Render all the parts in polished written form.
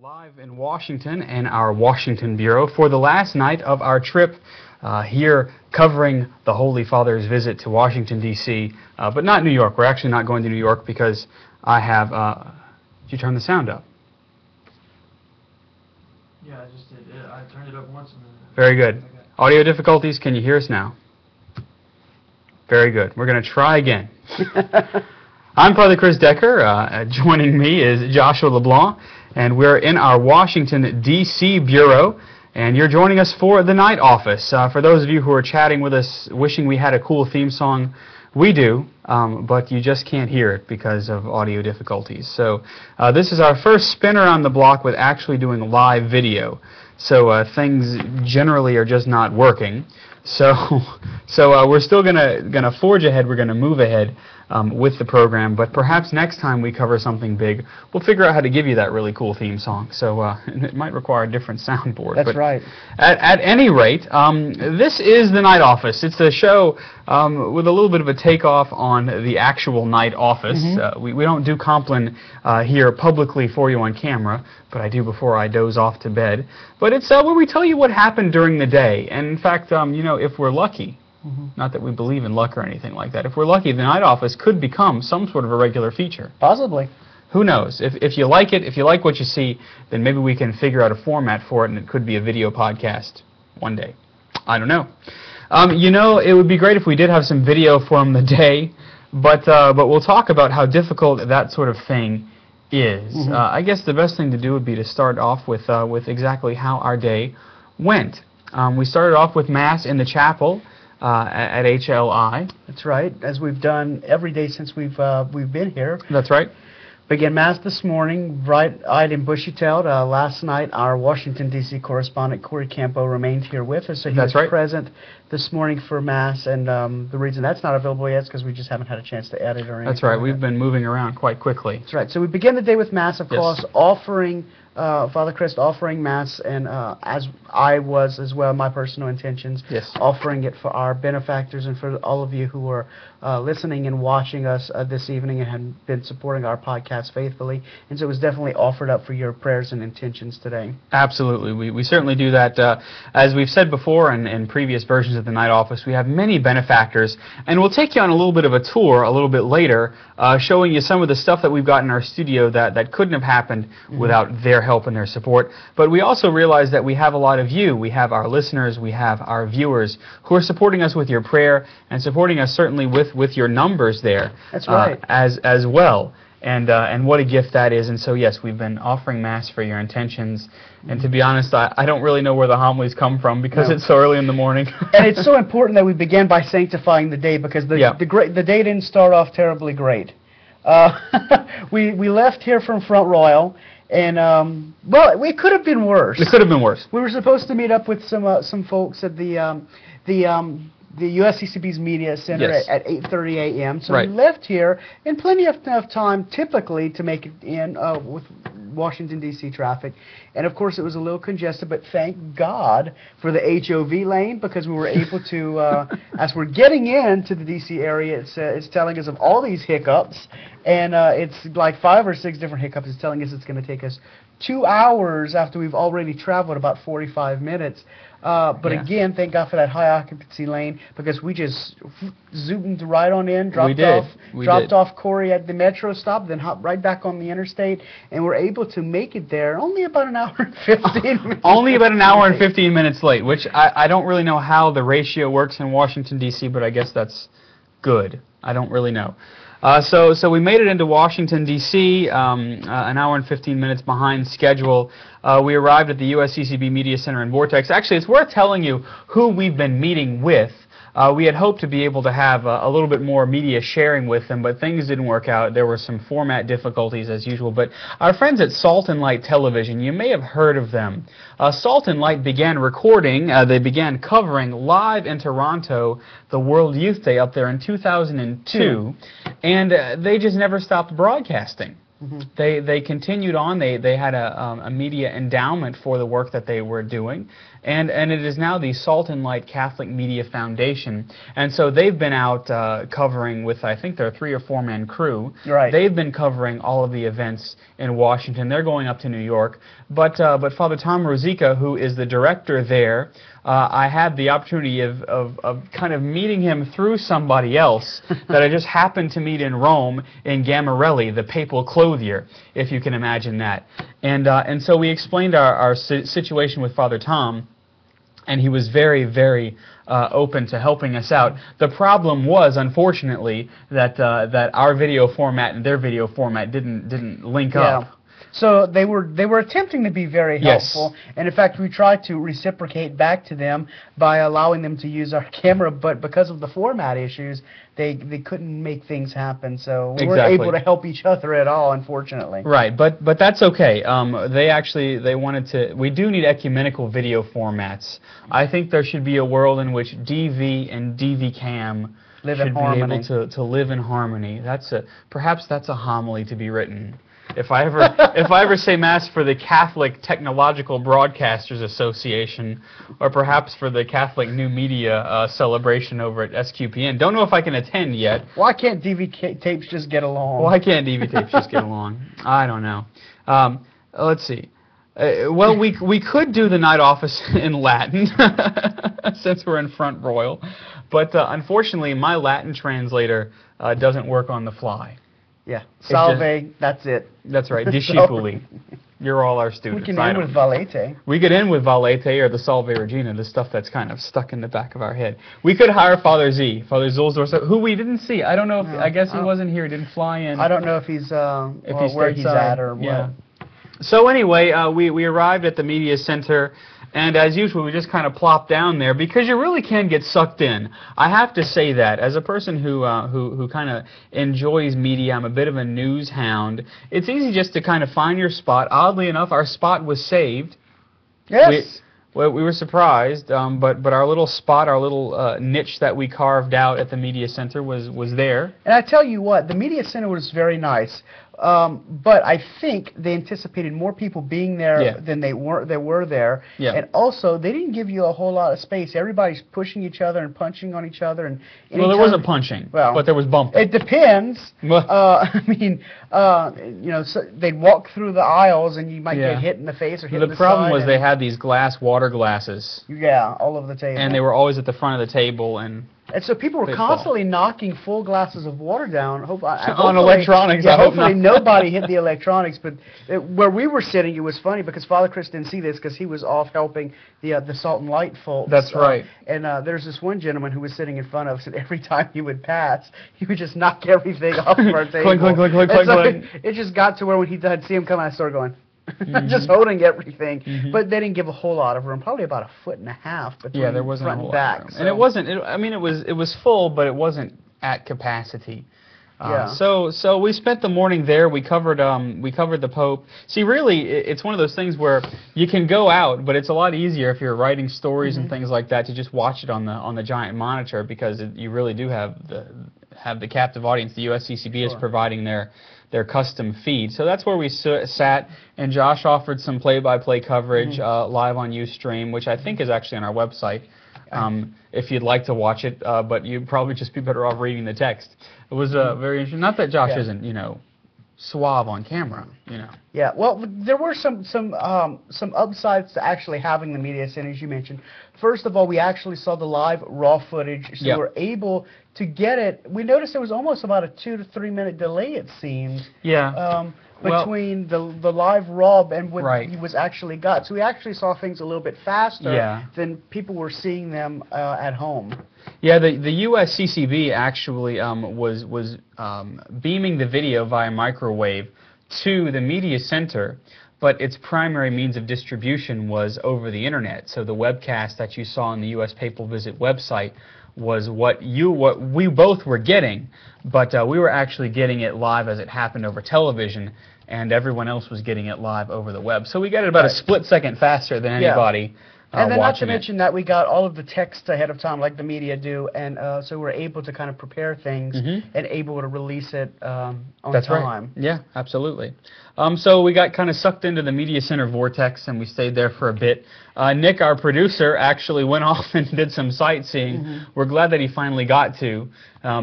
live in Washington and our Washington Bureau for the last night of our trip here covering the Holy Father's visit to Washington, D.C., but not New York. We're actually not going to New York because I have... did you turn the sound up? Yeah, I just did. I turned it up once. Very good. Audio difficulties, can you hear us now? Very good. We're going to try again. I'm Father Chris Decker. Joining me is Joshua LeBlanc, and we're in our Washington, D.C. Bureau, and you're joining us for the night office. For those of you who are chatting with us, wishing we had a cool theme song, we do, but you just can't hear it because of audio difficulties. So this is our first spin around the block with actually doing live video. So things generally are just not working. So we're still gonna forge ahead. We're gonna move ahead with the program, but perhaps next time we cover something big, we'll figure out how to give you that really cool theme song. So it might require a different soundboard. That's right. At any rate, this is the Night Office. It's a show with a little bit of a takeoff on the actual Night Office. We don't do Compline here publicly for you on camera, but I do before I doze off to bed. But it's where we tell you what happened during the day. And in fact, you know, if we're lucky, not that we believe in luck or anything like that, if we're lucky, the Night Office could become some sort of a regular feature. Possibly. Who knows? If you like it, if you like what you see, then maybe we can figure out a format for it, and it could be a video podcast one day. I don't know. You know, it would be great if we did have some video from the day, but we'll talk about how difficult that sort of thing is. I guess the best thing to do would be to start off with exactly how our day went. We started off with Mass in the chapel at HLI. That's right, as we've done every day since we've been here. That's right. Began Mass this morning, bright-eyed and bushy-tailed. Last night, our Washington, D.C. correspondent, Corey Campo, remained here with us, so he was present this morning for Mass, and the reason that's not available yet is because we just haven't had a chance to edit or anything. That's right. We've been moving around quite quickly. That's right. So we begin the day with Mass, of course, offering... Father Chris offering Mass, and as I was as well, my personal intentions, offering it for our benefactors and for all of you who are listening and watching us this evening and have been supporting our podcast faithfully. And so it was definitely offered up for your prayers and intentions today. Absolutely. We certainly do that. As we've said before in previous versions of the Night Office, we have many benefactors, and we'll take you on a little bit of a tour a little bit later, showing you some of the stuff that we've got in our studio that couldn't have happened without their help and their support. But we also realize that we have a lot of you. We have our listeners, we have our viewers who are supporting us with your prayer and supporting us certainly with your numbers there. That's right. As well. And what a gift that is. And so, yes, we've been offering Mass for your intentions. And to be honest, I don't really know where the homilies come from because it's so early in the morning. And it's so important that we begin by sanctifying the day because the day didn't start off terribly great. We left here from Front Royal, and well, it could have been worse. It could have been worse. We were supposed to meet up with some folks at the USCCB's Media Center at 8:30 a.m. So we left here in plenty of time, typically, to make it in with Washington, D.C. traffic. And, of course, it was a little congested, but thank God for the HOV lane because we were able to, as we're getting into the D.C. area, it's telling us of all these hiccups, and it's like 5 or 6 different hiccups. It's telling us it's going to take us 2 hours after we've already traveled about 45 minutes. But again, thank God for that high occupancy lane because we just zoomed right on in, dropped off Corey at the metro stop, then hopped right back on the interstate, and we're able to make it there only about an hour and 15 minutes. Only about an hour and 15 minutes late, which I don't really know how the ratio works in Washington, D.C., but I guess that's good. I don't really know. So we made it into Washington, D.C., an hour and 15 minutes behind schedule. We arrived at the USCCB Media Center in Vortex. Actually, it's worth telling you who we've been meeting with. We had hoped to be able to have a little bit more media sharing with them, but things didn't work out. There were some format difficulties as usual. But our friends at Salt and Light Television, you may have heard of them. Salt and Light began recording, they began covering live in Toronto the World Youth Day up there in 2002, and they just never stopped broadcasting. They continued on. They had a media endowment for the work that they were doing, and it is now the Salt and Light Catholic Media Foundation. And so they've been out covering with, I think, their 3 or 4 man crew. Right. They've been covering all of the events in Washington. They're going up to New York, but Father Tom Rosica, who is the director there, I had the opportunity of kind of meeting him through somebody else that I just happened to meet in Rome in Gamarelli, the papal clothier, if you can imagine that. And so we explained our situation with Father Tom, and he was very, very open to helping us out. The problem was, unfortunately, that our video format and their video format didn't link up. So they were attempting to be very helpful, and in fact we tried to reciprocate back to them by allowing them to use our camera, but because of the format issues, they couldn't make things happen. So we weren't able to help each other at all, unfortunately. Right, but that's okay. They wanted to. We do need ecumenical video formats. I think there should be a world in which DV and DVCam should be able to live in harmony. Perhaps that's a homily to be written. If I ever say Mass for the Catholic Technological Broadcasters Association, or perhaps for the Catholic New Media celebration over at SQPN, don't know if I can attend yet. Why can't DV tapes just get along? Why can't DV tapes just get along? I don't know. Let's see. Well, we could do the night office in Latin, since we're in Front Royal, but unfortunately my Latin translator doesn't work on the fly. Yeah, Salve, that's it. That's right, Discipuli. You're all our students. We can end with Valete. We could end with Valete or the Salve Regina, the stuff that's kind of stuck in the back of our head. We could hire Father Zulsdorf, who we didn't see. I don't know if, I guess he wasn't here, he didn't fly in. I don't know if he's, where he's at or what. So anyway, we arrived at the media center, and as usual, we just kind of plopped down there because you really can get sucked in. I have to say that as a person who kind of enjoys media, I'm a bit of a news hound. It's easy just to kind of find your spot. Oddly enough, our spot was saved. Yes. We were surprised, but our little spot, our little niche that we carved out at the media center was there. And I tell you what, the media center was very nice. But I think they anticipated more people being there than they were there. And also, they didn't give you a whole lot of space. Everybody's pushing each other and punching on each other. And well, there wasn't punching, but there was bumping. It depends. I mean, you know, so they'd walk through the aisles and you might get hit in the face or hit in the side. The problem was they had these glass water glasses. Yeah, all over the table. And they were always at the front of the table. And so people were constantly knocking full glasses of water down. On electronics, I hope not. Hopefully nobody hit the electronics, but where we were sitting, it was funny because Father Chris didn't see this because he was off helping the Salt and Light folks. That's right. And there's this one gentleman who was sitting in front of us, and every time he would pass, he would just knock everything off of our table. Clink, clink, clink, clink, clink, clink. It just got to where when I'd see him come, I started going, just holding everything, but they didn't give a whole lot of room. Probably about 1.5 feet between there wasn't front a whole and back. lot of room. And it wasn't. I mean, it was full, but it wasn't at capacity. So we spent the morning there. We covered the Pope. See, really, it's one of those things where you can go out, but it's a lot easier if you're writing stories and things like that to just watch it on the giant monitor because you really do have the captive audience. The USCCB is providing their custom feed. So that's where we sat, and Josh offered some play-by-play coverage live on Ustream, which I think is actually on our website. If you'd like to watch it, but you'd probably just be better off reading the text. It was very interesting. Not that Josh isn't, you know, suave on camera, you know. Yeah, well, there were some upsides to actually having the media center, as you mentioned. First of all, we actually saw the live raw footage, so we were able to get it. We noticed there was almost about a 2 to 3 minute delay, it seemed. Yeah. Between the live raw and what he was actually got. So we actually saw things a little bit faster than people were seeing them at home. Yeah, the USCCB actually was beaming the video via microwave to the media center, but its primary means of distribution was over the internet. So the webcast that you saw on the U.S. Papal Visit website was what we both were getting, but we were actually getting it live as it happened over television, and everyone else was getting it live over the web. So we got it about a split second faster than anybody. And then not to watching it. mention that we got all of the text ahead of time, like the media do, and so we're able to kind of prepare things and able to release it on That's time. right. Yeah, absolutely. So we got kind of sucked into the media center vortex, and we stayed there for a bit. Nick, our producer, actually went off and did some sightseeing. We're glad that he finally got to,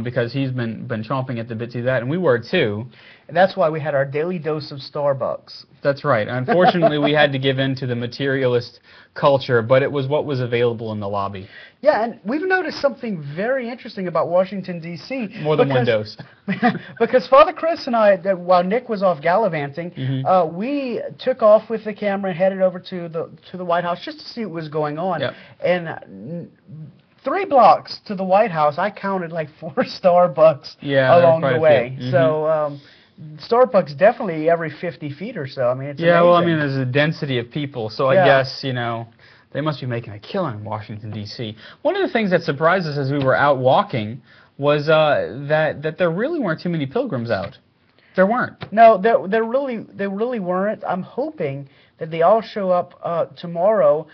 because he's been chomping at the bit to do that, and we were too. And that's why we had our daily dose of Starbucks. That's right. Unfortunately, we had to give in to the materialist culture, but it was what was available in the lobby. Yeah, and we've noticed something very interesting about Washington, D.C. More than one dose. Because Father Chris and I, while Nick was off gallivanting, we took off with the camera and headed over to the White House just to see what was going on. Yep. And 3 blocks to the White House, I counted like 4 Starbucks along the way. So Starbucks definitely every 50 feet or so. I mean, it's amazing. Well, I mean, there's a density of people, so I guess, you know, they must be making a killing in Washington, D.C. One of the things that surprised us as we were out walking was that there really weren't too many pilgrims out. There weren't. No, there really weren't. I'm hoping that they all show up tomorrow.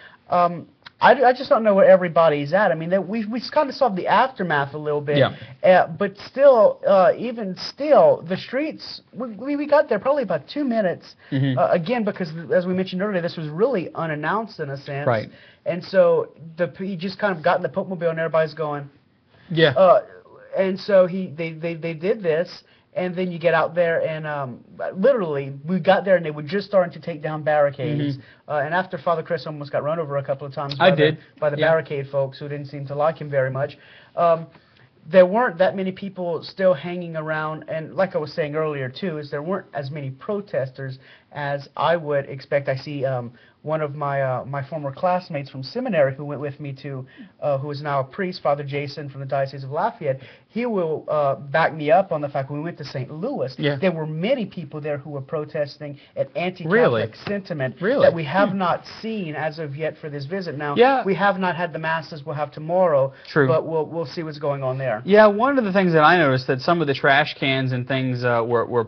I just don't know where everybody's at. I mean, we kind of saw the aftermath a little bit. Yeah. But still, even still, the streets, we got there probably about 2 minutes. Again, because as we mentioned earlier, this was really unannounced in a sense. Right. And so he just kind of got in the Pope Mobile and everybody's going. Yeah. And so they did this. And then you get out there, and literally, we got there, and they were just starting to take down barricades. And after Father Chris almost got run over a couple of times by the barricade folks who didn't seem to like him very much, there weren't that many people still hanging around. And like I was saying earlier, too, is there weren't as many protesters as I would expect. I see one of my former classmates from seminary who went with me to, who is now a priest, Father Jason from the Diocese of Lafayette. He will back me up on the fact when we went to St. Louis, there were many people there who were protesting an anti-Catholic sentiment that we have not seen as of yet for this visit. Now, we have not had the masses. We'll have tomorrow, but we'll see what's going on there. Yeah, one of the things that I noticed that some of the trash cans and things were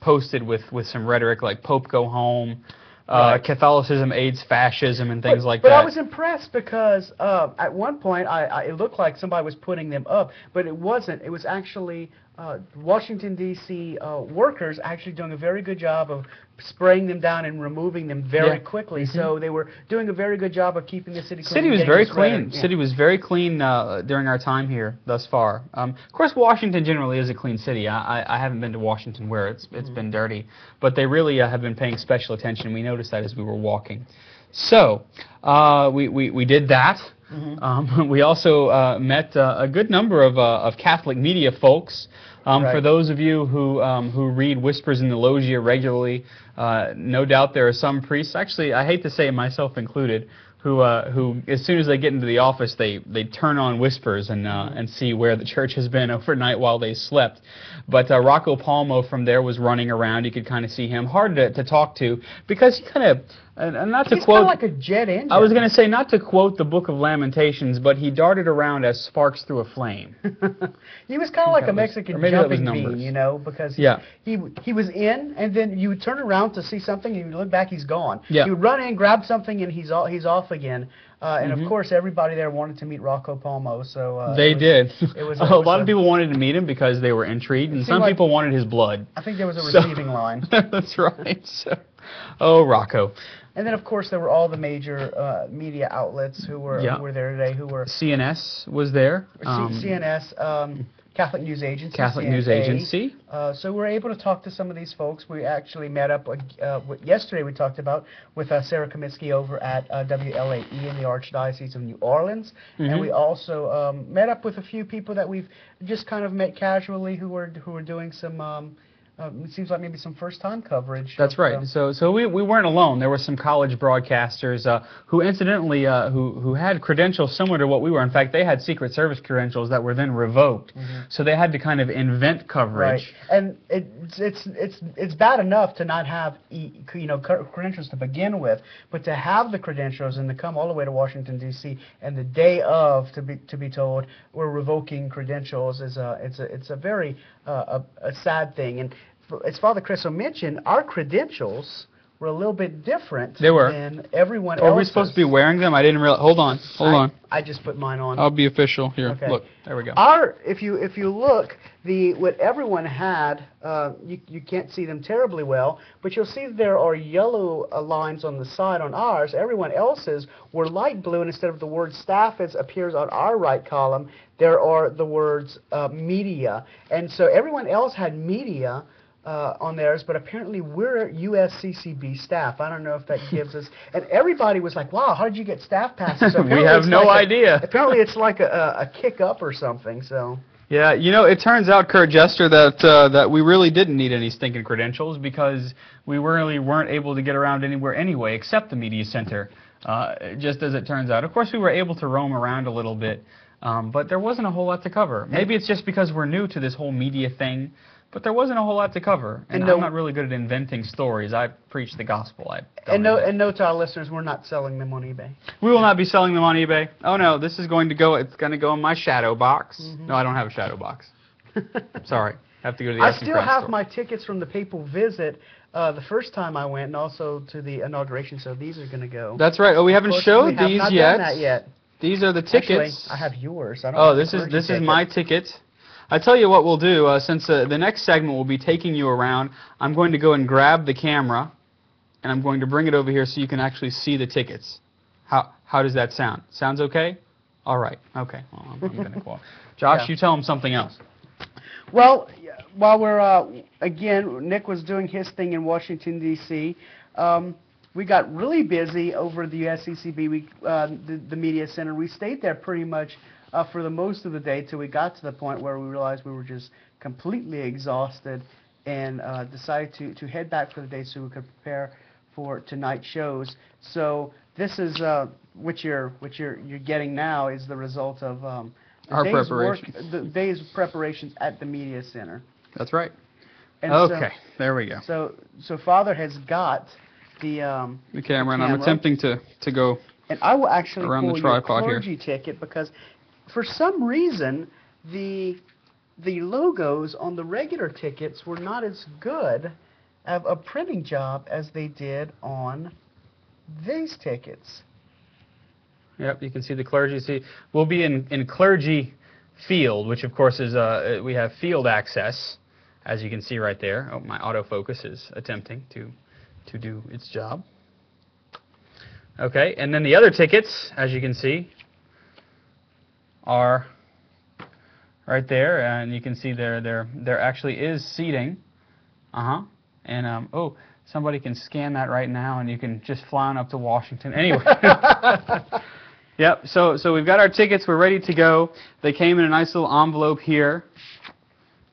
posted with some rhetoric like "Pope go home." Catholicism aids fascism and things like that. But I was impressed because at one point it looked like somebody was putting them up, but it wasn't. It was actually Washington, D.C. Workers actually doing a very good job of spraying them down and removing them very quickly. So they were doing a very good job of keeping the city clean. City was very clean. City was very clean during our time here thus far. Of course, Washington generally is a clean city. I haven't been to Washington where it's been dirty, but they really have been paying special attention. We noticed that as we were walking. So we did that. We also met a good number of Catholic media folks. For those of you who read Whispers in the Loggia regularly, no doubt there are some priests, actually I hate to say it, myself included, who as soon as they get into the office they turn on Whispers and see where the church has been overnight while they slept. But Rocco Palmo from there was running around. You could kind of see him. Hard to talk to because he kind of, and not to He's quote, kind of like a jet engine. I was going to say not to quote the Book of Lamentations, but he darted around as sparks through a flame. He was kind of like a Mexican jumping bean, you know, because he was in, and then you would turn around to see something, and you look back, he's gone. He would run in, grab something, and he's off again. And of course, everybody there wanted to meet Rocco Palmo, so they did. It was a lot of people wanted to meet him because they were intrigued, and some people wanted his blood. I think there was a receiving line. That's right. So, oh, Rocco. And then, of course, there were all the major media outlets who were there today. Who were CNS was there. CNS, Catholic News Agency. Catholic News Agency. So we're able to talk to some of these folks. We actually met up yesterday. We talked about with Sarah Kamitsky over at WLAE in the Archdiocese of New Orleans, and we also met up with a few people that we've just kind of met casually who were doing some. It seems like maybe some first-time coverage. That's right. So we weren't alone. There were some college broadcasters who incidentally who had credentials similar to what we were. In fact, they had Secret Service credentials that were then revoked. So they had to kind of invent coverage. Right. And it's bad enough to not have credentials to begin with, but to have the credentials and to come all the way to Washington D.C. and the day of to be told we're revoking credentials is it's a very a sad thing. And as Father Crisso mentioned, our credentials were a little bit different They were. than everyone Are we else's. supposed to be wearing them? I didn't realize. Hold on. Hold on. I just put mine on. I'll be official here. Okay. Look, there we go. If you look, what everyone had, you can't see them terribly well, but you'll see there are yellow lines on the side on ours. Everyone else's were light blue, and instead of the word staff as appears on our right column, there are the words media. And so everyone else had media on theirs, but apparently we're USCCB staff. I don't know if that gives us. And everybody was like, "Wow, how did you get staff passes?" So we have no idea. Apparently, it's like a kick up or something. So. Yeah, you know, it turns out, Kurt Jester, that we really didn't need any stinking credentials because we really weren't able to get around anywhere anyway, except the media center. Just as it turns out, of course, we were able to roam around a little bit, but there wasn't a whole lot to cover. Maybe it's just because we're new to this whole media thing. But there wasn't a whole lot to cover, and I'm not really good at inventing stories. I preach the gospel. And note to our listeners, we're not selling them on eBay. We will not be selling them on eBay. Oh no, this is going to go. It's going to go in my shadow box. No, I don't have a shadow box. Sorry, I have to go to the. I still have my tickets from the papal visit the first time I went, and also to the inauguration. So these are going to go. That's right. Oh, we haven't showed these not yet. Done that yet. These are the tickets. Actually, I have yours. I don't have this is my ticket. I tell you what we'll do, since the next segment will be taking you around, I'm going to go and grab the camera, and I'm going to bring it over here so you can actually see the tickets. How does that sound? Sounds okay? All right. Okay. Well, I'm going to call. Josh, you tell him something else. Well, while we're, again, Nick was doing his thing in Washington, D.C., we got really busy over the USCCB, the media center. We stayed there pretty much for the most of the day till we got to the point where we realized we were just completely exhausted and decided to head back for the day so we could prepare for tonight's shows. So this is what you're getting now is the result of our preparation. The day's preparations at the media center. That's right. And okay, there we go. So Father has got the camera, and I'm attempting to go. And I will actually around pull the tripod your clergy ticket because for some reason the logos on the regular tickets were not as good of a printing job as they did on these tickets. Yep, you can see the clergy. See, we'll be in clergy field, which of course is we have field access, as you can see right there. Oh, my autofocus is attempting to do its job. Okay, and then the other tickets, as you can see, are right there, and you can see there actually is seating. And oh, somebody can scan that right now, and you can just fly on up to Washington. Anyway. Yep. So we've got our tickets. We're ready to go. They came in a nice little envelope here.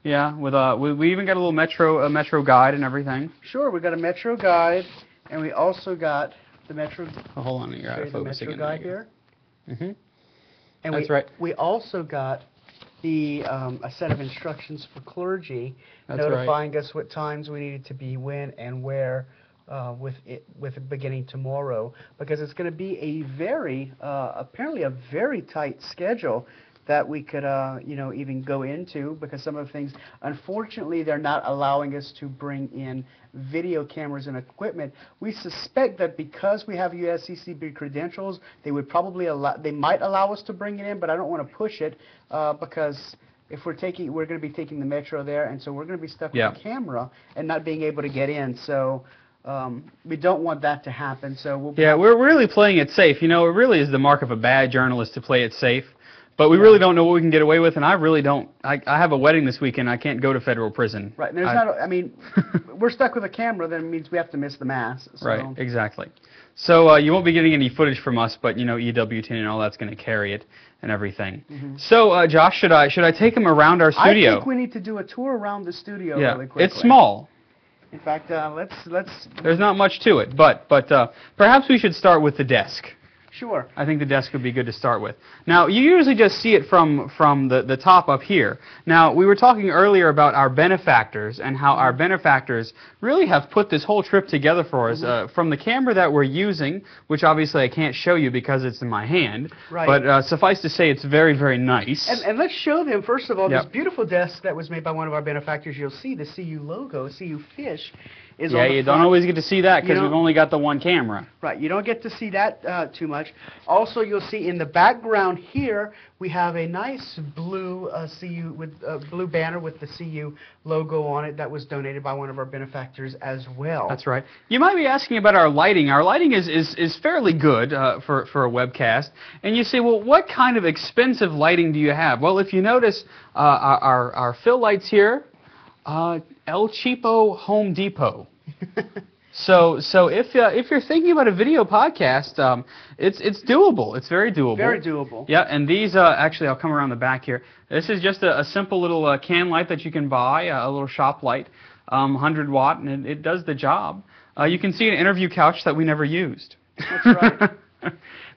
Yeah. With we even got a little metro guide and everything. Sure. We got a metro guide, and we also got the metro. Oh, hold on, you're out of focus again. The metro guide here. And that's right. We also got the a set of instructions for clergy, that's notifying us what times we needed to be when and where. With it beginning tomorrow, because it's going to be a very apparently a very tight schedule that we could even go into, because some of the things, unfortunately, they're not allowing us to bring in video cameras and equipment. We suspect that because we have USCCB credentials, they might allow us to bring it in, but I don't want to push it because if we're going to be taking the metro there, and so we're going to be stuck with a camera and not being able to get in. So. We don't want that to happen, so we're really playing it safe. You know, it really is the mark of a bad journalist to play it safe. But we really don't know what we can get away with, and I really don't. I have a wedding this weekend. I can't go to federal prison. Right. And I mean, we're stuck with a camera. Then it means we have to miss the mass. So. Right. Exactly. So you won't be getting any footage from us, but you know, EWTN and all that's going to carry it and everything. So Josh, should I take him around our studio? I think we need to do a tour around the studio really quickly. It's small. In fact, let's. There's not much to it, but perhaps we should start with the desk. Sure. I think the desk would be good to start with. Now, you usually just see it from the top up here. Now, we were talking earlier about our benefactors and how our benefactors really have put this whole trip together for us. From the camera that we're using, which obviously I can't show you because it's in my hand, but suffice to say it's very, very nice. And let's show them, first of all, this beautiful desk that was made by one of our benefactors. You'll see the CU logo, CU Fish, is Yeah, on the you front. don't always get to see that because You we've don't- only got the one camera. Right, you don't get to see that too much. Also, you'll see in the background here, we have a nice blue CU with blue banner with the CU logo on it that was donated by one of our benefactors as well. That's right. You might be asking about our lighting. Our lighting is fairly good for a webcast. And you say, well, what kind of expensive lighting do you have? Well, if you notice, our fill lights here, El Cheapo Home Depot. So if you're thinking about a video podcast, it's doable. It's very doable. Very doable. Yeah, and these actually, I'll come around the back here. This is just a simple little can light that you can buy, a little shop light, 100 watt, and it does the job. You can see an interview couch that we never used. That's right.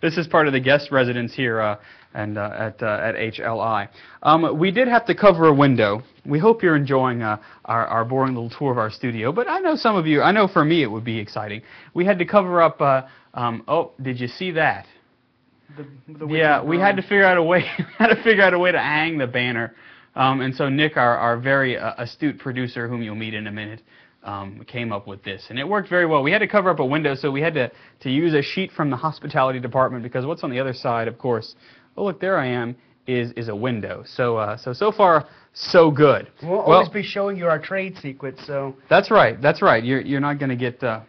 This is part of the guest residence here at HLI. We did have to cover a window. We hope you're enjoying our boring little tour of our studio, but I know some of you, I know for me it would be exciting. We had to cover up, oh, did you see that? Yeah, we had to figure out a way, to hang the banner. And so Nick, our very astute producer, whom you'll meet in a minute, came up with this, and it worked very well. We had to cover up a window, so we had to use a sheet from the hospitality department, because what's on the other side, of course, oh look, there I am, is a window. So far, so good. We'll always be showing you our trade secrets, so. That's right. You're not going to get a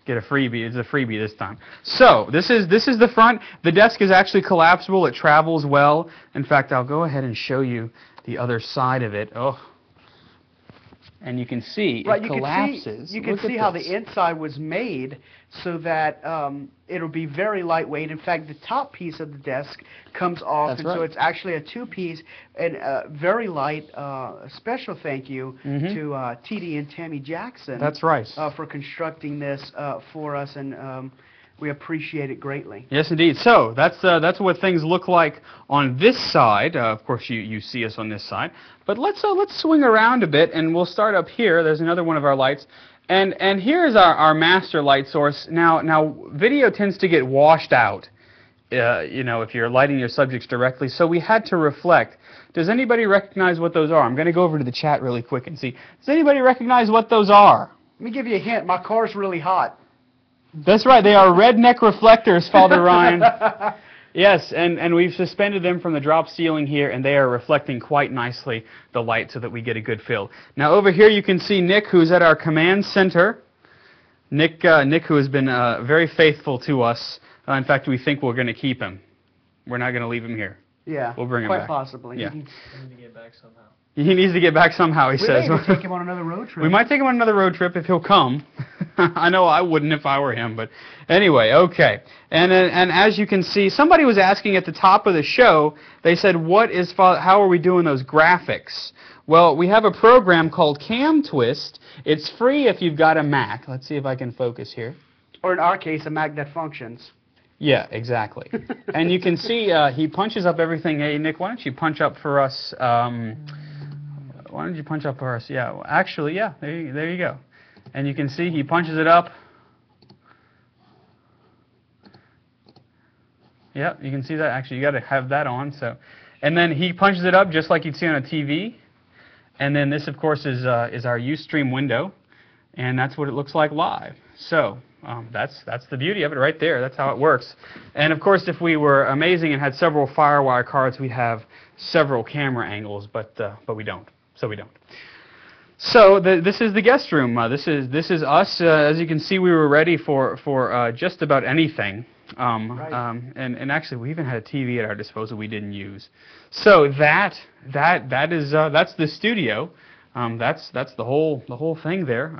freebie. It's a freebie this time. So this is the front. The desk is actually collapsible. It travels well. In fact, I'll go ahead and show you the other side of it. Oh. And you can see it collapses. You can see how the inside was made so that it'll be very lightweight. In fact, the top piece of the desk comes off, That's right. so it's actually a two-piece and very light. Special thank you to TD and Tammy Jackson. That's right. For constructing this for us, and we appreciate it greatly. Yes, indeed. So that's what things look like on this side. Of course, you see us on this side. But let's swing around a bit, and we'll start up here. There's another one of our lights, and here's our master light source. Now video tends to get washed out, you know, if you're lighting your subjects directly. So we had to reflect. Does anybody recognize what those are? I'm going to go over to the chat really quick and see. Does anybody recognize what those are? Let me give you a hint. My car's really hot. That's right. They are redneck reflectors, Father Ryan. Yes, and we've suspended them from the drop ceiling here, and they are reflecting quite nicely the light so that we get a good fill. Now over here you can see Nick, who's at our command center. Nick who has been very faithful to us. In fact, we think we're going to keep him. We're not going to leave him here. Yeah, we'll bring him back. quite possibly. Yeah. I need to get back somehow. He needs to get back somehow, he says. We may take him on another road trip. We might take him on another road trip if he'll come. I know I wouldn't if I were him, but anyway, okay. And as you can see, somebody was asking at the top of the show, they said, how are we doing those graphics? Well, we have a program called CamTwist. It's free if you've got a Mac. Let's see if I can focus here. Or in our case, a Mac that functions. Yeah, exactly. And you can see he punches up everything. Hey, Nick, why don't you punch up for us? Why don't you punch up for us? Yeah, well, actually, yeah, there you go. And you can see he punches it up. Yeah, you can see that. Actually, you got to have that on. So, and then he punches it up just like you'd see on a TV. And then this, of course, is our Ustream window, and that's what it looks like live. So that's the beauty of it right there. That's how it works. And of course, if we were amazing and had several FireWire cards, we'd have several camera angles, but we don't. So we don't. So this is the guest room. This is us. As you can see, we were ready for just about anything. Right. And actually, we even had a TV at our disposal we didn't use. So that's the studio. That's the whole thing there.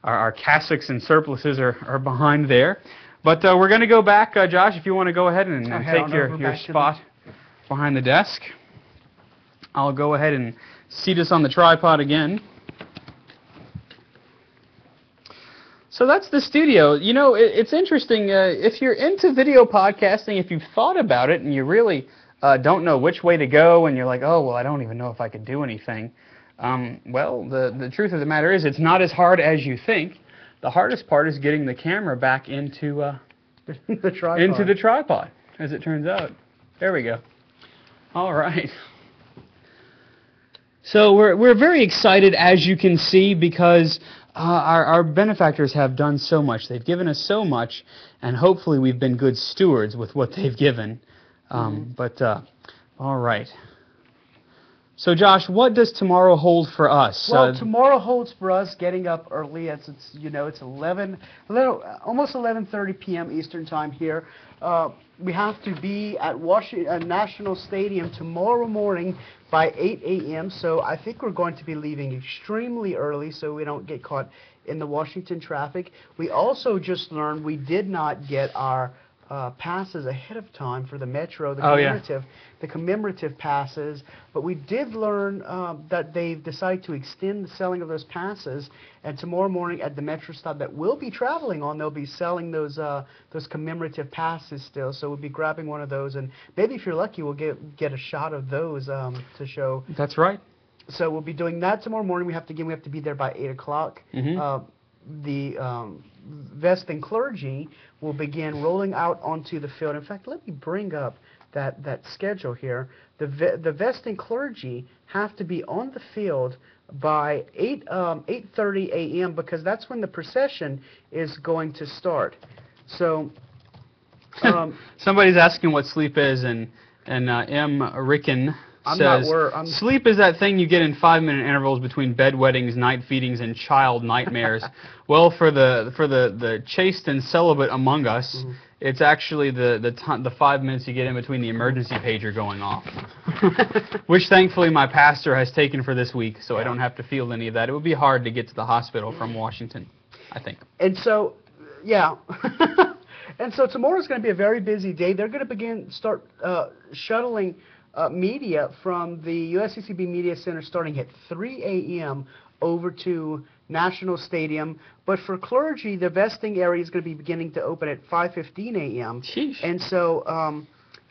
Our cassocks and surplices are behind there. But we're going to go back, Josh. If you want to go ahead and take your spot behind the desk, I'll go ahead and seat us on the tripod again. So that's the studio. You know, it's interesting. If you're into video podcasting, if you've thought about it and you really don't know which way to go, and you're like, oh, well, I don't even know if I could do anything. Well, the truth of the matter is it's not as hard as you think. The hardest part is getting the camera back into the tripod, as it turns out. There we go. All right. So we're very excited, as you can see, because Our benefactors have done so much. They've given us so much, and hopefully we've been good stewards with what they've given. All right. So, Josh, what does tomorrow hold for us? Well, tomorrow holds for us getting up early. It's it's 11, almost 11:30 p.m. Eastern Time here. We have to be at Washington National Stadium tomorrow morning by 8 a.m. So I think we're going to be leaving extremely early so we don't get caught in the Washington traffic. We also just learned we did not get our passes ahead of time for the Metro, the commemorative passes, but we did learn that they've decided to extend the selling of those passes, and tomorrow morning at the Metro stop that we'll be traveling on, they'll be selling those commemorative passes still, so we'll be grabbing one of those, and maybe if you're lucky we'll get a shot of those to show. That's right. So we'll be doing that tomorrow morning. We have to be there by 8 o'clock. The vesting clergy will begin rolling out onto the field. In fact, let me bring up that schedule here. The vesting clergy have to be on the field by 8:30 a.m. because that's when the procession is going to start. So somebody's asking what sleep is, and M. Ricken says, sleep is that thing you get in 5-minute intervals between bedwettings, night feedings, and child nightmares. Well, for the chaste and celibate among us, it's actually the 5 minutes you get in between the emergency pager going off, which thankfully my pastor has taken for this week, so I don't have to feel any of that. It would be hard to get to the hospital from Washington, I think. And so, yeah. And so tomorrow's going to be a very busy day. They're going to start shuttling media from the USCCB Media Center starting at 3 a.m. over to National Stadium. But for clergy, the vesting area is going to be beginning to open at 5:15 a.m. And so,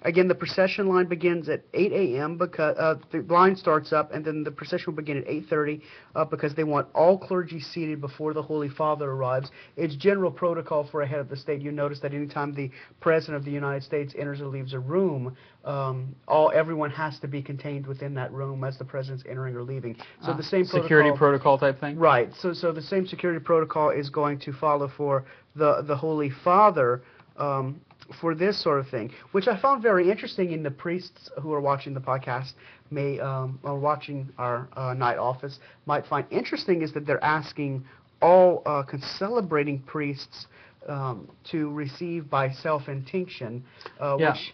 again, the procession line begins at 8 a.m. because the line starts up, and then the procession will begin at 8:30 because they want all clergy seated before the Holy Father arrives. It's general protocol for a head of the state. You notice that anytime the President of the United States enters or leaves a room, everyone has to be contained within that room as the President's entering or leaving. So the same security protocol type thing? Right. So the same security protocol is going to follow for the Holy Father for this sort of thing, which I found very interesting. In the priests who are watching the podcast or watching our night office might find interesting is that they're asking all celebrating priests to receive by self-intinction, which,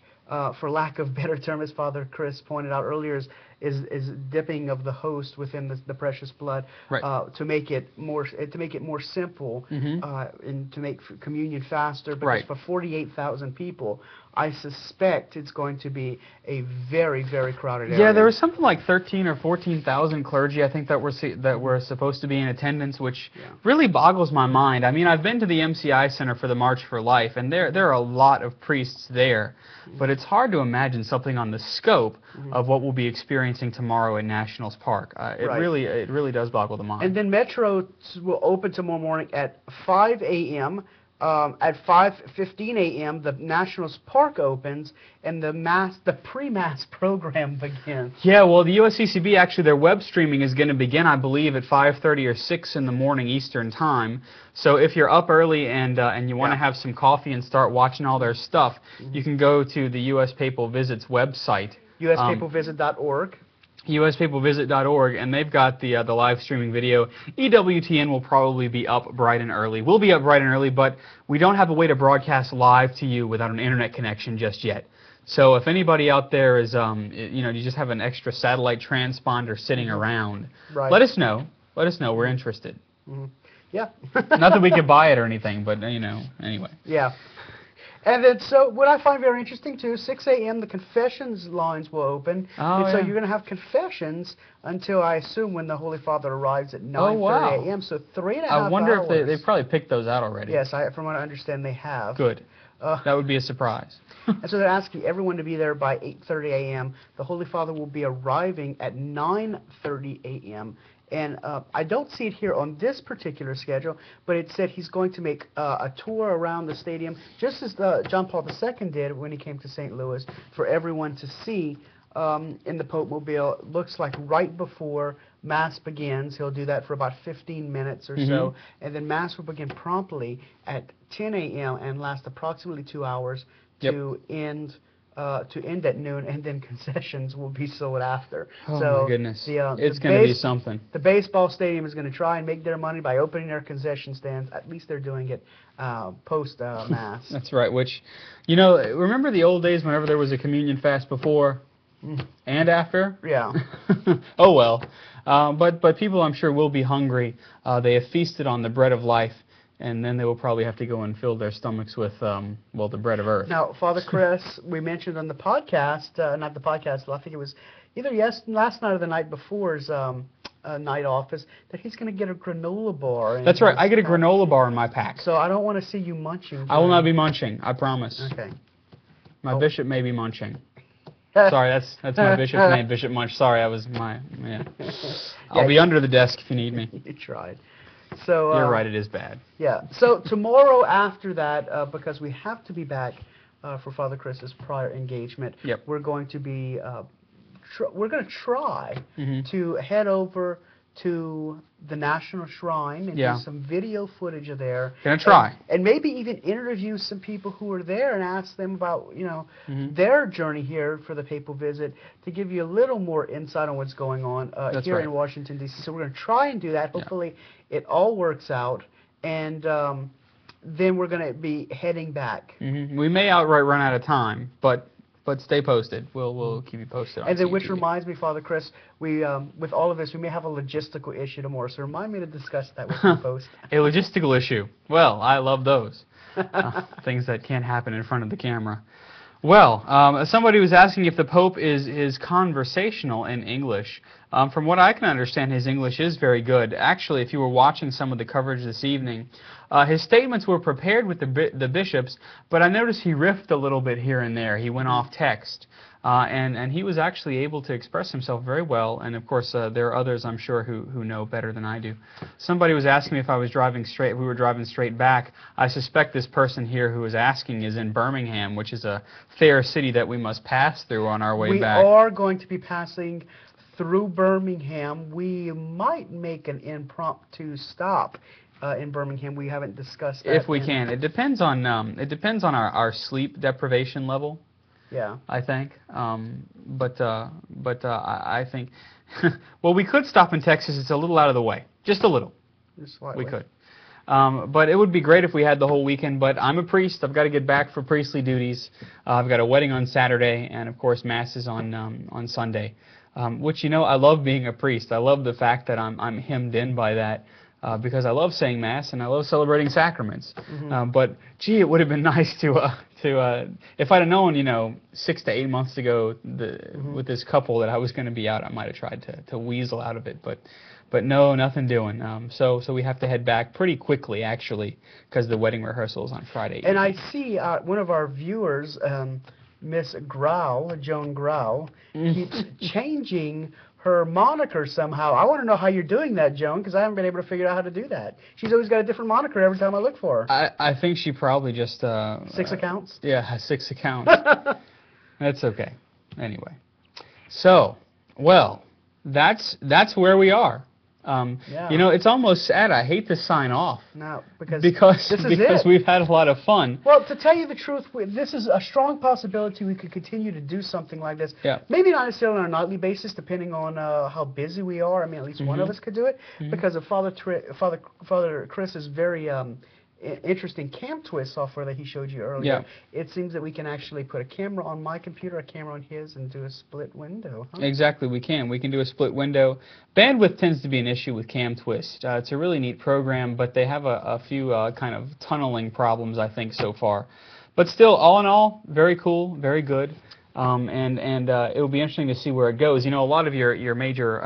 for lack of better term, as Father Chris pointed out earlier, is dipping of the host within the precious blood, to make it more simple, and to make communion faster. Because for 48,000 people, I suspect it's going to be a very, very crowded area. Yeah, there was something like 13 or 14,000 clergy, I think, that were supposed to be in attendance, which really boggles my mind. I mean, I've been to the MCI Center for the March for Life, and there are a lot of priests there, but it's hard to imagine something on the scope of what we'll be experiencing tomorrow in Nationals Park. It really does boggle the mind. And then Metro will open tomorrow morning at 5 a.m. At 5:15 a.m. the Nationals Park opens and the pre-mass program begins. Yeah, well, the USCCB, actually, their web streaming is going to begin, I believe, at 5:30 or 6 in the morning Eastern Time. So if you're up early and you want to have some coffee and start watching all their stuff, you can go to the U.S. Papal Visit's website. USPapalVisit.org. USPapalVisit.org, and they've got the live streaming video. EWTN will probably be up bright and early. We'll be up bright and early, but we don't have a way to broadcast live to you without an internet connection just yet. So if anybody out there is, you just have an extra satellite transponder sitting around, let us know. Let us know. We're interested. Yeah. Not that we could buy it or anything, but, anyway. Yeah. And then, so what I find very interesting too, 6 a.m. the confessions lines will open, and so you're going to have confessions until, I assume, when the Holy Father arrives at 9:30 a.m. So 3.5 hours. I wonder if they probably picked those out already. Yes, from what I understand, they have. Good. That would be a surprise. And so they're asking everyone to be there by 8:30 a.m. The Holy Father will be arriving at 9:30 a.m. And I don't see it here on this particular schedule, but it said he's going to make a tour around the stadium, just as John Paul II did when he came to St. Louis, for everyone to see in the Pope Mobile. Looks like right before Mass begins. He'll do that for about 15 minutes or so, and then Mass will begin promptly at 10 a.m. and last approximately 2 hours to end at noon, and then concessions will be sold after. Oh so my goodness, it's the going to be something. The baseball stadium is going to try and make their money by opening their concession stands. At least they're doing it post Mass. That's right. Which, you know, remember the old days whenever there was a communion fast before and after? Yeah. Oh well. But people, I'm sure, will be hungry. They have feasted on the bread of life, and then they will probably have to go and fill their stomachs with, well, the bread of earth. Now, Father Chris, we mentioned on the podcast, not the podcast, I think it was either last night or the night before's night office, that he's going to get a granola bar. That's right. I get a granola bar in my pack. So I don't want to see you munching. I will not be munching. I promise. Okay. My bishop may be munching. Sorry, that's my bishop's name, Bishop Munch. Sorry, I'll be under the desk if you need me. You tried. So you're right, it is bad. Yeah. So tomorrow after that, because we have to be back for Father Chris's prior engagement, we're going to be we're going to try to head over to the National Shrine and do some video footage of there. Gonna try. And maybe even interview some people who were there and ask them about, their journey here for the papal visit, to give you a little more insight on what's going on here in Washington, D.C. So we're going to try and do that. Hopefully it all works out. And then we're going to be heading back. We may outright run out of time, but stay posted. We'll keep you posted on And then, CTV. which reminds me, Father Chris, we with all of this, we may have a logistical issue tomorrow. So remind me to discuss that with you post. A logistical issue. Well, I love those. Things that can't happen in front of the camera. Well, somebody was asking if the Pope is conversational in English. From what I can understand, his English is very good. Actually, if you were watching some of the coverage this evening, his statements were prepared with the bishops, but I noticed he riffed a little bit here and there. He went off text, and he was actually able to express himself very well. And of course, there are others, I'm sure, who know better than I do. Somebody was asking me if I was driving straight. If we were driving straight back. I suspect this person here who is asking is in Birmingham, which is a fair city that we must pass through on our way back. We are going to be passing through Birmingham. We might make an impromptu stop in Birmingham. We haven't discussed that. If we can. It depends on our sleep deprivation level. Yeah. I think. I think well, we could stop in Texas. It's a little out of the way. Just a little. Just slightly. We could. But it would be great if we had the whole weekend. But I'm a priest. I've got to get back for priestly duties. I've got a wedding on Saturday, and of course Mass is on Sunday. Which, I love being a priest. I love the fact that I'm hemmed in by that because I love saying Mass and I love celebrating sacraments. But gee, it would have been nice to if I'd have known, 6 to 8 months ago with this couple that I was going to be out, I might have tried to weasel out of it. But no, nothing doing. So we have to head back pretty quickly, actually, because the wedding rehearsal is on Friday. And I see one of our viewers, Miss Grau, Joan Grau, keeps changing her moniker somehow. I want to know how you're doing that, Joan, because I haven't been able to figure out how to do that. She's always got a different moniker every time I look for her. I think she probably just... 6 accounts? Yeah, has 6 accounts. That's okay. Anyway. So, well, that's where we are. It's almost sad. I hate to sign off. No, because we've had a lot of fun. Well, to tell you the truth, this is a strong possibility we could continue to do something like this. Yeah. Maybe not necessarily on a nightly basis, depending on how busy we are. I mean, at least one of us could do it, because of Father Chris's very interesting Cam Twist software that he showed you earlier. Yeah. It seems that we can actually put a camera on my computer, a camera on his, and do a split window. Huh? Exactly, we can. We can do a split window. Bandwidth tends to be an issue with Cam Twist. It's a really neat program, but they have a few kind of tunneling problems, I think, so far. But still, all in all, very cool, very good. It will be interesting to see where it goes. A lot of your major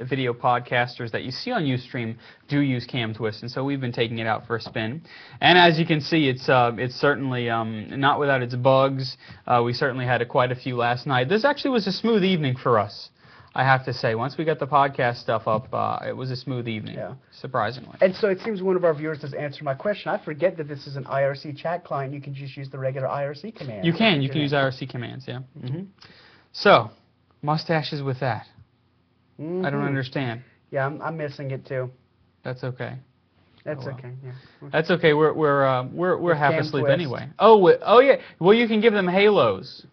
video podcasters that you see on Ustream do use Cam Twist, and so we've been taking it out for a spin. And as you can see, it's certainly not without its bugs. We certainly had quite a few last night. This actually was a smooth evening for us, I have to say. Once we got the podcast stuff up, it was a smooth evening, surprisingly. And so it seems one of our viewers has answered my question. I forget that this is an IRC chat client. You can just use the regular IRC commands. You can use IRC commands, yeah. So, Mustaches with that. I don't understand. Yeah, I'm missing it too. That's okay. That's well. okay. Yeah. That's okay. We're half Cam asleep Twist. anyway. Oh yeah. Well, you can give them halos.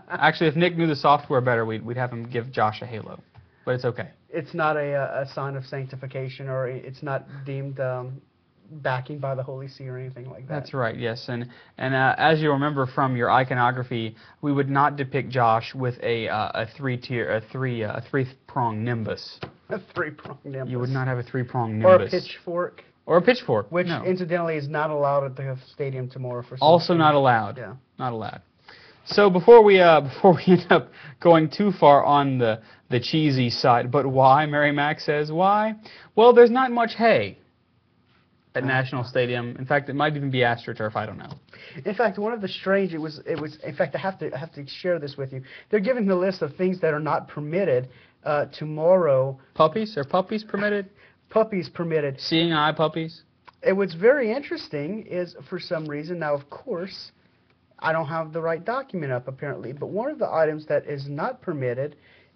Actually, if Nick knew the software better, we'd have him give Josh a halo. But it's okay. It's not a sign of sanctification, or it's not deemed backing by the Holy See or anything like that. That's right. Yes, and as you remember from your iconography, we would not depict Josh with a three-pronged nimbus. A three-pronged nimbus. You would not have a three-pronged Or nimbus. a pitchfork. Or a pitchfork. Which, no. incidentally, is not allowed at the stadium tomorrow for some Also reason. not allowed. Yeah. Not allowed. So before we end up going too far on the cheesy side, but why? Mary Mac says why? Well, there's not much hay at National Stadium. In fact, it might even be AstroTurf. I don't know. In fact, one of the strange, it was. In fact, I have to share this with you. They're giving the list of things that are not permitted tomorrow. Puppies? Are puppies permitted? Puppies permitted. Seeing eye puppies? And what's very interesting is, for some reason, now of course, I don't have the right document up apparently, but one of the items that is not permitted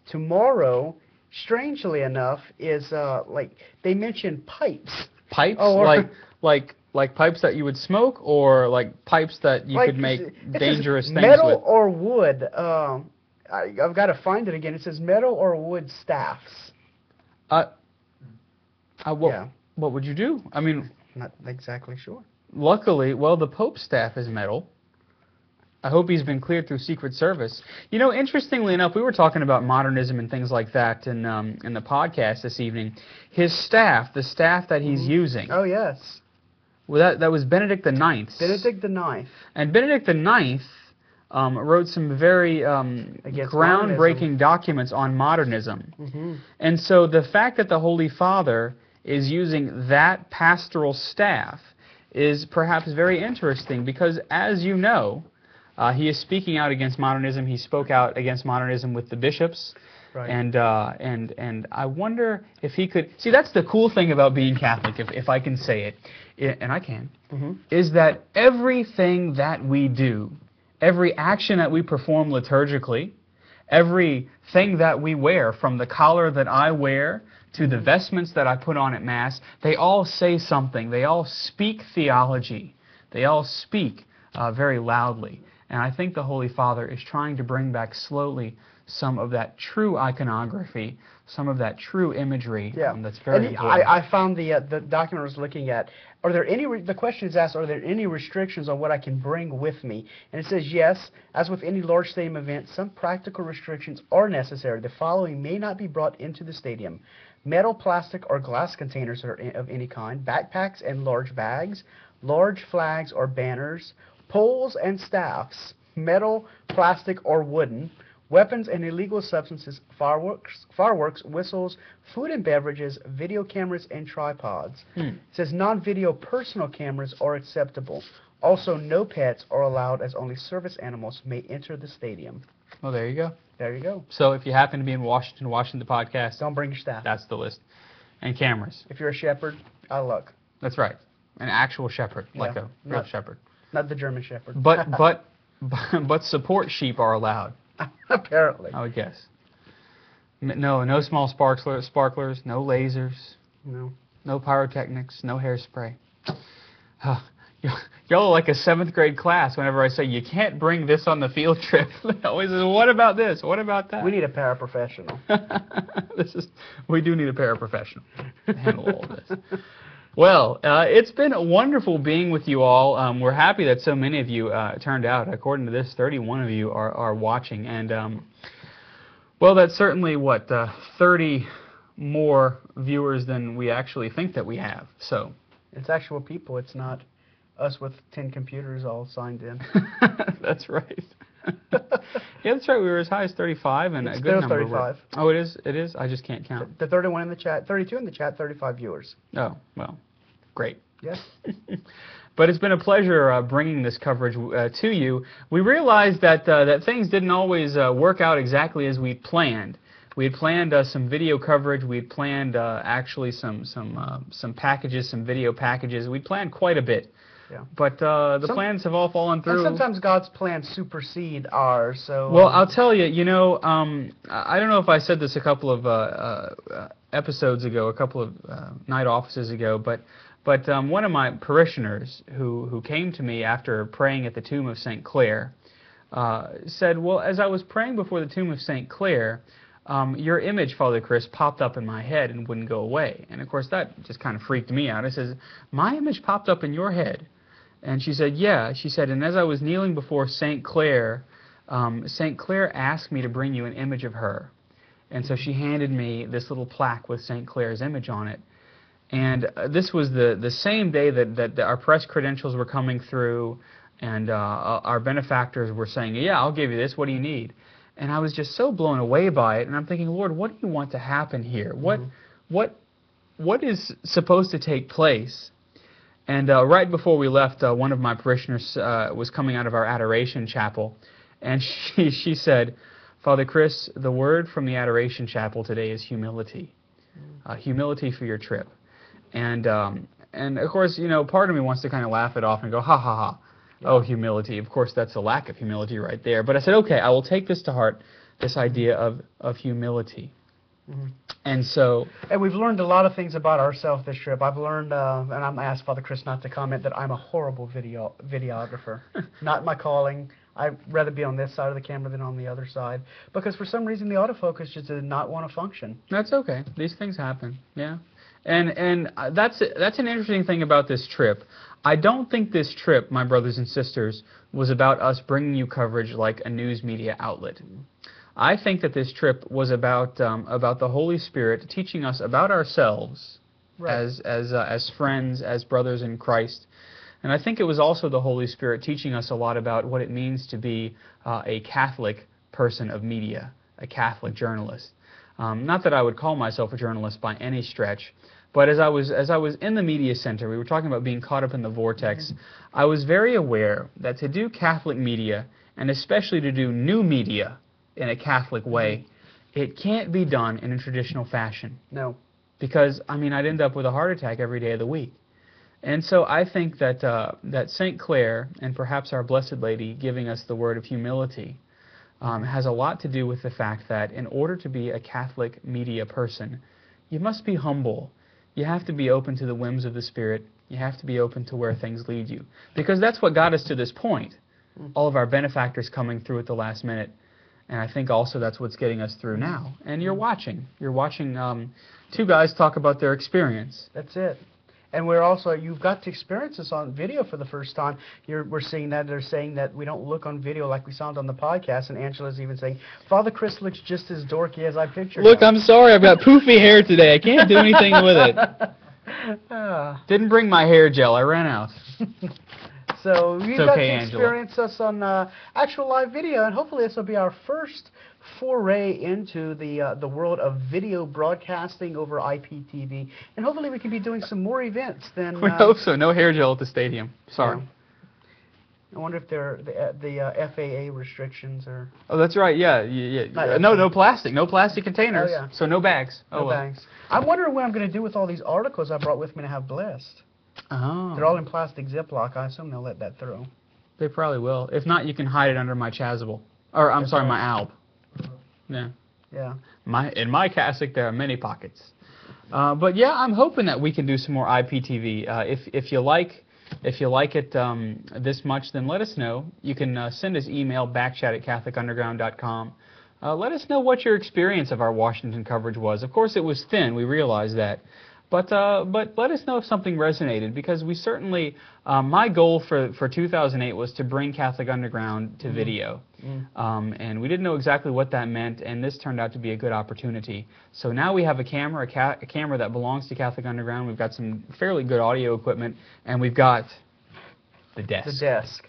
tomorrow, strangely enough, is like they mentioned pipes. Pipes? Oh, or like pipes that you would smoke, or like pipes that you like, could make it dangerous says things metal with? or wood. I've got to find it again. It says metal or wood staffs. What would you do? I mean, Not exactly sure. luckily, well, the Pope's staff is metal. I hope he's been cleared through Secret Service. You know, interestingly enough, we were talking about modernism and things like that in the podcast this evening. His staff, the staff that he's using, Oh yes, well, that was Benedict IX. Benedict the Ninth. And Benedict IX wrote some very groundbreaking documents on modernism. Mm-hmm. And so the fact that the Holy Father is using that pastoral staff is perhaps very interesting because, as you know, he is speaking out against modernism. He spoke out against modernism with the bishops. Right. And I wonder if he could... See, that's the cool thing about being Catholic, if I can say it, and I can, is that everything that we do, every action that we perform liturgically, everything that we wear, from the collar that I wear to the vestments that I put on at Mass, they all say something. They all speak theology. They all speak very loudly. And I think the Holy Father is trying to bring back slowly some of that true iconography, some of that true imagery. That's very important. I found the document I was looking at. Are there any? The question is asked: are there any restrictions on what I can bring with me? And it says yes. As with any large stadium event, some practical restrictions are necessary. The following may not be brought into the stadium: metal, plastic, or glass containers of any kind, backpacks and large bags, large flags or banners, poles and staffs, metal, plastic, or wooden, weapons and illegal substances, fireworks, whistles, food and beverages, video cameras, and tripods. It says non-video personal cameras are acceptable. Also, no pets are allowed, as only service animals may enter the stadium. Well, there you go. There you go. So if you happen to be in Washington watching the podcast, Don't bring your staff. that's the list. And cameras. If you're a shepherd, out of luck. That's right. An actual shepherd, like a real not- shepherd. Not the German shepherd. But support sheep are allowed, Apparently. I would guess. No small sparklers, no lasers, No. no pyrotechnics, no hairspray. Y'all are like a 7th grade class whenever I say you can't bring this on the field trip. They always say, what about this? What about that? We need a paraprofessional. We do need a paraprofessional to handle all this. Well, it's been wonderful being with you all. We're happy that so many of you turned out. According to this, 31 of you are watching. And, well, that's certainly, 30 more viewers than we actually think that we have. So It's actual people. It's not us with 10 computers all signed in. That's right. Yeah, that's right. We were as high as 35, and It's a good still number. 35. Oh, it is? It is? I just can't count. The 31 in the chat, 32 in the chat, 35 viewers. Oh, well, great. Yes. But it's been a pleasure bringing this coverage to you. We realized that that things didn't always work out exactly as we planned. We had planned some video coverage. We had planned actually some packages, some video packages. We planned quite a bit Yeah. But the plans have all fallen And through. sometimes God's plans supersede ours. So. Well, I'll tell you. You know, I don't know if I said this a couple of episodes ago, a couple of night offices ago, but one of my parishioners who came to me after praying at the tomb of St. Clare said, well, as I was praying before the tomb of St. Clare, your image, Father Chris, popped up in my head and wouldn't go away. And of course that just kind of freaked me out. I says, my image popped up in your head? And she said, yeah. She said, and as I was kneeling before St. Clare asked me to bring you an image of her. And so she handed me this little plaque with St. Clare's image on it. And this was the same day that our press credentials were coming through, and our benefactors were saying, yeah, I'll give you this. What do you need? And I was just so blown away by it. And I'm thinking, Lord, what do you want to happen here? What is supposed to take place? And right before we left, one of my parishioners was coming out of our Adoration Chapel, and she said, Father Chris, the word from the Adoration Chapel today is humility. Humility for your trip. And of course, you know, part of me wants to kind of laugh it off and go, ha ha ha. Yeah. Oh, humility. Of course, that's a lack of humility right there. But I said, okay, I will take this to heart, this idea of humility. Mm-hmm. And so... And we've learned a lot of things about ourselves this trip. I've learned, and I'm asked Father Chris not to comment, that I'm a horrible videographer. Not my calling. I'd rather be on this side of the camera than on the other side. Because for some reason the autofocus just did not want to function. That's okay. These things happen. Yeah. And that's an interesting thing about this trip. I don't think this trip, my brothers and sisters, was about us bringing you coverage like a news media outlet. I think that this trip was about the Holy Spirit teaching us about ourselves, right, as friends, as brothers in Christ. And I think it was also the Holy Spirit teaching us a lot about what it means to be a Catholic person of media, a Catholic journalist. Not that I would call myself a journalist by any stretch, but as I was in the media center, we were talking about being caught up in the vortex. Mm-hmm. I was very aware that to do Catholic media, and especially to do new media in a Catholic way, it can't be done in a traditional fashion. No. Because, I mean, I'd end up with a heart attack every day of the week. And so I think that that St. Clare, and perhaps our Blessed Lady giving us the word of humility, has a lot to do with the fact that in order to be a Catholic media person, you must be humble. You have to be open to the whims of the Spirit. You have to be open to where things lead you. Because that's what got us to this point. All of our benefactors coming through at the last minute. And I think also that's what's getting us through now. And you're watching. You're watching two guys talk about their experience. That's it. And we're also, you've got to experience this on video for the first time. We're seeing that, they're saying that we don't look on video like we sound on the podcast, and Angela's even saying, Father Chris looks just as dorky as I pictured Look, him. I'm sorry, I've got poofy hair today. I can't do anything with it. Didn't bring my hair gel, I ran out. So you've got to experience us on actual live video, and hopefully this will be our first foray into the world of video broadcasting over IPTV, and hopefully we can be doing some more events than. We hope so. No hair gel at the stadium. Sorry. I wonder if the FAA restrictions are. Oh, that's right. Yeah. No plastic. No plastic containers. Oh, yeah. So no bags. No bags. I'm wondering what I'm going to do with all these articles I brought with me to have blessed. Oh. They're all in plastic Ziploc. I assume they'll let that through. They probably will. If not, you can hide it under my chasuble. Or, I'm sorry, my alb. Yeah. Yeah. In my cassock, there are many pockets. But yeah, I'm hoping that we can do some more IPTV. If you like it this much, then let us know. You can send us email, backchat@catholicunderground.com. Let us know what your experience of our Washington coverage was. Of course, it was thin. We realize that. But let us know if something resonated, because we certainly, my goal for 2008 was to bring Catholic Underground to video. And we didn't know exactly what that meant, and this turned out to be a good opportunity. So now we have a camera that belongs to Catholic Underground. We've got some fairly good audio equipment, and we've got the desk. The desk.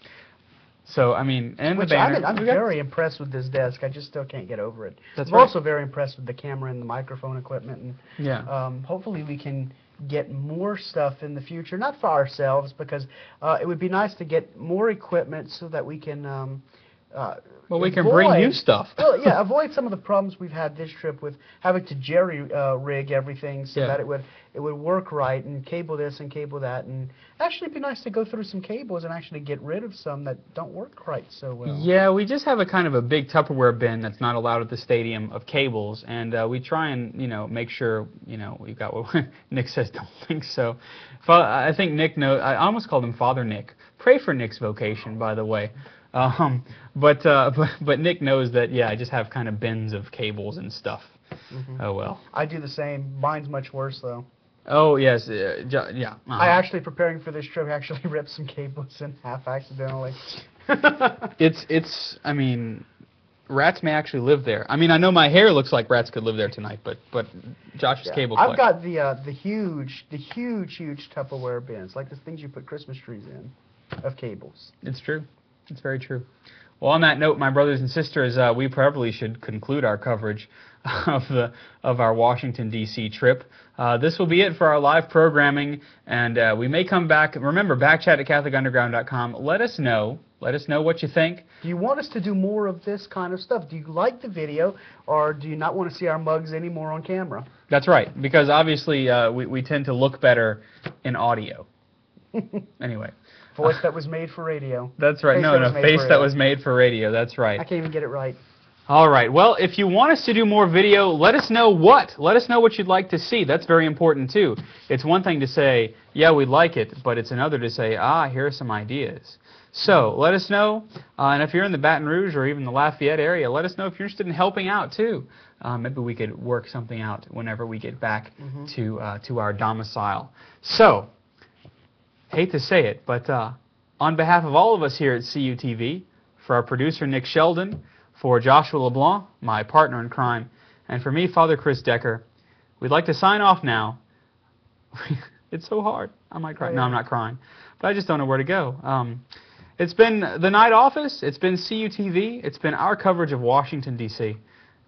So, I mean, and the banner. I'm very impressed with this desk. I just still can't get over it. That's I'm right. also very impressed with the camera and the microphone equipment. And yeah. Hopefully we can get more stuff in the future, not for ourselves, because it would be nice to get more equipment so that we can Well, we can bring you stuff. Well, yeah, avoid some of the problems we've had this trip with having to jerry rig everything so that it would work right, and cable this and cable that, and actually it'd be nice to go through some cables and actually get rid of some that don't work quite so well. Yeah, we just have a kind of a big Tupperware bin that's not allowed at the stadium of cables, and we try and make sure we've got what Nick says. Don't think so. I think Nick knows. I almost called him Father Nick. Pray for Nick's vocation, by the way. But Nick knows that, yeah, I just have kind of bins of cables and stuff. Mm-hmm. Oh, well. I do the same. Mine's much worse, though. Oh, yes. Yeah. I actually, preparing for this trip, actually ripped some cables in half accidentally. I mean, rats may actually live there. I mean, I know my hair looks like rats could live there tonight, but Josh's cable collection. I've got the huge Tupperware bins, like the things you put Christmas trees in, of cables. It's true. It's very true. Well, on that note, my brothers and sisters, we probably should conclude our coverage of our Washington, D.C. trip. This will be it for our live programming, and we may come back. Remember, backchat@CatholicUnderground.com. Let us know what you think. Do you want us to do more of this kind of stuff? Do you like the video, or do you not want to see our mugs anymore on camera? That's right, because obviously we tend to look better in audio. Anyway. Voice that was made for radio. That's right. Face that was made for radio. That's right. I can't even get it right. All right. Well, if you want us to do more video, let us know what. Let us know what you'd like to see. That's very important, too. It's one thing to say, yeah, we like it, but it's another to say, here are some ideas. So let us know. And if you're in the Baton Rouge or even the Lafayette area, let us know if you're interested in helping out, too. Maybe we could work something out whenever we get back to our domicile. So, hate to say it, but on behalf of all of us here at CUTV, for our producer Nick Sheldon, for Joshua LeBlanc, my partner in crime, and for me, Father Chris Decker, we'd like to sign off now. It's so hard. I might cry. No, I'm not crying. But I just don't know where to go. It's been The Night Office. It's been CUTV. It's been our coverage of Washington, D.C.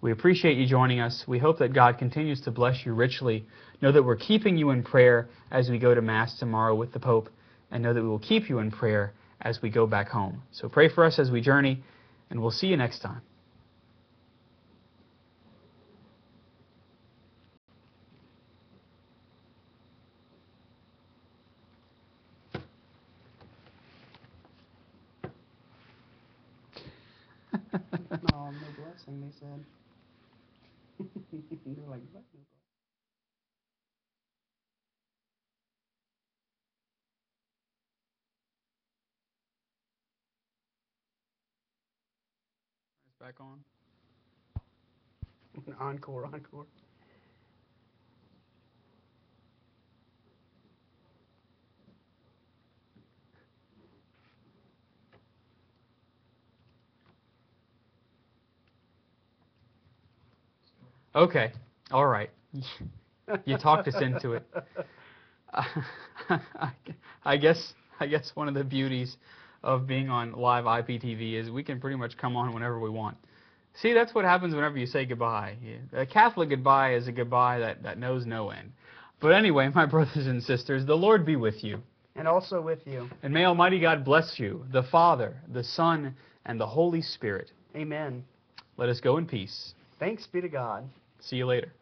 We appreciate you joining us. We hope that God continues to bless you richly. Know that we're keeping you in prayer as we go to Mass tomorrow with the Pope, and know that we will keep you in prayer as we go back home. So pray for us as we journey, and we'll see you next time. No blessing, they said. They're like, what? Back on. Encore. Okay. All right. You talked us into it. I guess one of the beauties of being on live IPTV is we can pretty much come on whenever we want. See, that's what happens whenever you say goodbye. A Catholic goodbye is a goodbye that knows no end. But anyway, my brothers and sisters, the Lord be with you. And also with you. And may Almighty God bless you, the Father, the Son, and the Holy Spirit. Amen. Let us go in peace. Thanks be to God. See you later.